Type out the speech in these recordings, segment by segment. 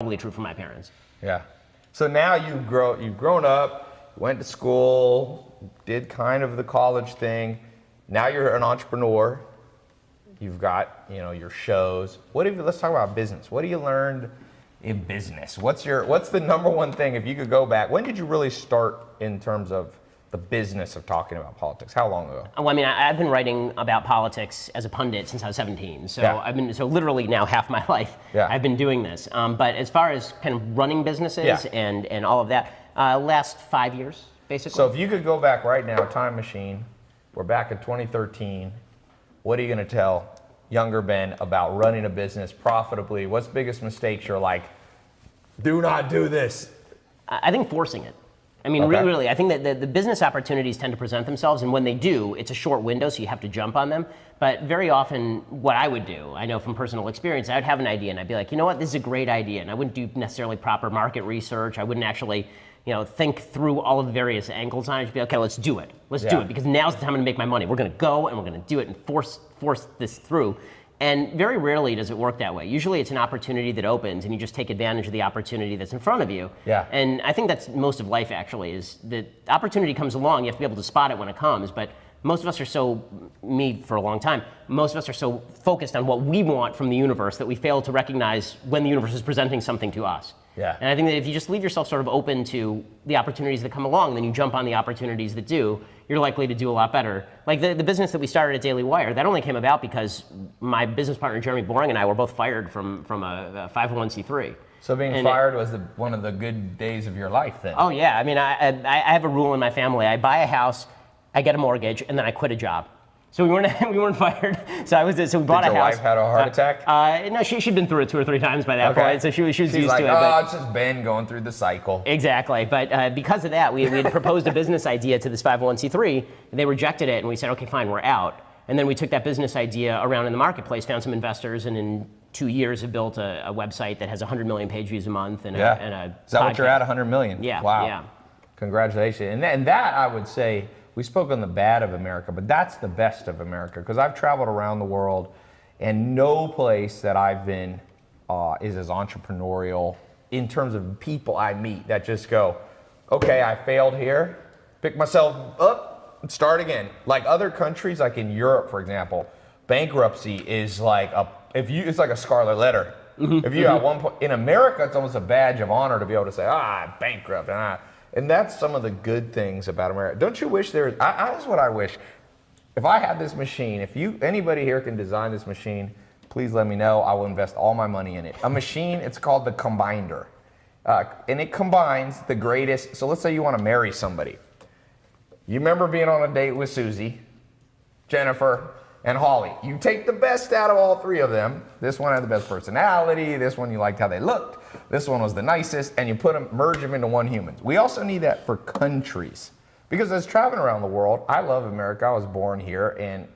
probably true for my parents. Yeah. So now you've grown up, went to school, did kind of the college thing. Now you're an entrepreneur. You've got, your shows. Let's talk about business. What have you learned in business? What's the number one thing, if you could go back, when did you really start in terms of the business of talking about politics? How long ago? Well, I've been writing about politics as a pundit since I was 17. So Yeah. literally now half my life, Yeah. I've been doing this. But as far as kind of running businesses and all of that, last 5 years, basically. So if you could go back right now, time machine, we're back in 2013. What are you going to tell younger Ben about running a business profitably? What's the biggest mistakes you're like, do not do this? I think forcing it. Okay. Really, I think that the business opportunities tend to present themselves, and when they do, it's a short window, so you have to jump on them. But very often, what I would do, I know from personal experience, I would have an idea, and I'd be like, you know what, this is a great idea, and I wouldn't do necessarily proper market research. I wouldn't actually, think through all of the various angles on it. I'd be like, okay, let's do it. Let's do it, because now's the time to make my money. We're going to go, and we're going to do it, and force this through. And very rarely does it work that way. Usually it's an opportunity that opens and you just take advantage of the opportunity that's in front of you. Yeah. And I think that's most of life actually, is that opportunity comes along, you have to be able to spot it when it comes, but most of us are me for a long time, most of us are so focused on what we want from the universe that we fail to recognize when the universe is presenting something to us. Yeah. And I think that if you just leave yourself sort of open to the opportunities that come along, then you jump on the opportunities that do, you're likely to do a lot better. Like the business that we started at Daily Wire, that only came about because my business partner Jeremy Boring and I were both fired from a 501c3. So being fired was one of the good days of your life then? Oh yeah, I have a rule in my family. I buy a house, I get a mortgage, and then I quit a job. So we weren't fired. So we bought a house. Did your wife had a heart attack? No, she'd been through it 2 or 3 times by that point, so she was used like, to it. Oh, it's just Ben going through the cycle. Exactly, but because of that, we had proposed a business idea to this 501c3. They rejected it, and we said, okay, fine, we're out. And then we took that business idea around in the marketplace, found some investors, and in 2 years have built a website that has 100 million page views a month and a Is that podcast. what you're at, 100 million? Yeah. Wow. Yeah. Congratulations. And that, I would say, we spoke on the bad of America, but that's the best of America, because I've traveled around the world, and no place that I've been is as entrepreneurial in terms of people I meet that just go, okay, I failed here, pick myself up, and start again. Like other countries, like in Europe, for example, bankruptcy is like it's like a scarlet letter. If you at one point in America, it's almost a badge of honor to be able to say, I'm bankrupt. And that's some of the good things about America. Don't you wish that's what I wish. If I had this machine, anybody here can design this machine, please let me know. I will invest all my money in it. A machine, it's called the Combiner. And it combines the greatest. So let's say you want to marry somebody. You remember being on a date with Susie, Jennifer, and Holly. You take the best out of all 3 of them. This one had the best personality. This one you liked how they looked. This one was the nicest. And you merge them into one human. We also need that for countries. Because as traveling around the world, I love America. I was born here and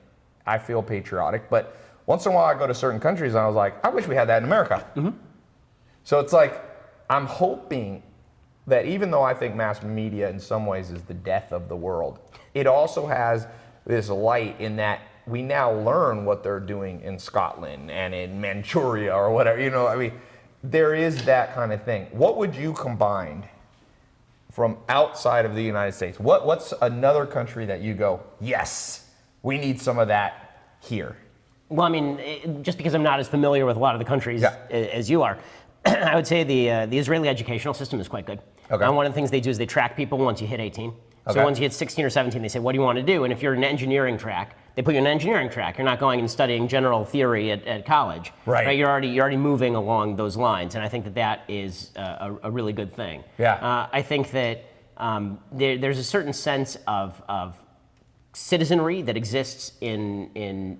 I feel patriotic. But once in a while I go to certain countries and I was like, I wish we had that in America. So it's like, I'm hoping that even though I think mass media in some ways is the death of the world, it also has this light in that we now learn what they're doing in Scotland and in Manchuria or whatever, there is that kind of thing. What would you combine from outside of the United States? What's another country that you go, yes, we need some of that here? Well, just because I'm not as familiar with a lot of the countries as you are, I would say the Israeli educational system is quite good. Okay. One of the things they do is they track people once you hit 18. Okay. So once you hit 16 or 17, they say, what do you want to do? And if you're in an engineering track, they put you in an engineering track. You're not going and studying general theory at college. Right. You're already moving along those lines. And I think that is a really good thing. Yeah. I think that there's a certain sense of citizenry that exists in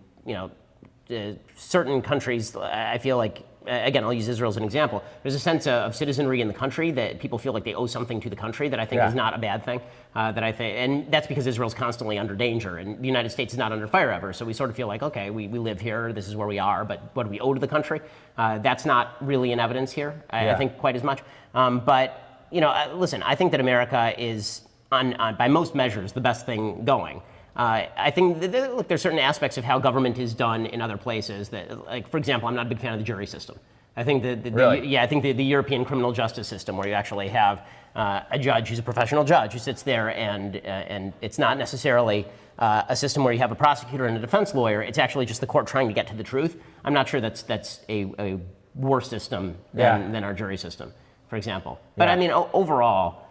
certain countries. I feel like, again, I'll use Israel as an example. There's a sense of citizenry in the country that people feel like they owe something to the country that I think is not a bad thing. And that's because Israel's constantly under danger, and the United States is not under fire ever. So we sort of feel like, okay, we live here, this is where we are, but what do we owe to the country? That's not really in evidence here, I think, quite as much. Listen, I think that America is, by most measures, the best thing going. I think there's certain aspects of how government is done in other places that, like, for example, I'm not a big fan of the jury system. I think that Really? I think the European criminal justice system, where you actually have a judge who's a professional judge who sits there, and it's not necessarily a system where you have a prosecutor and a defense lawyer. It's actually just the court trying to get to the truth. I'm not sure that's a worse system than our jury system, for example. But I mean, overall,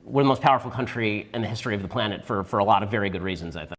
we're the most powerful country in the history of the planet for a lot of very good reasons, I think.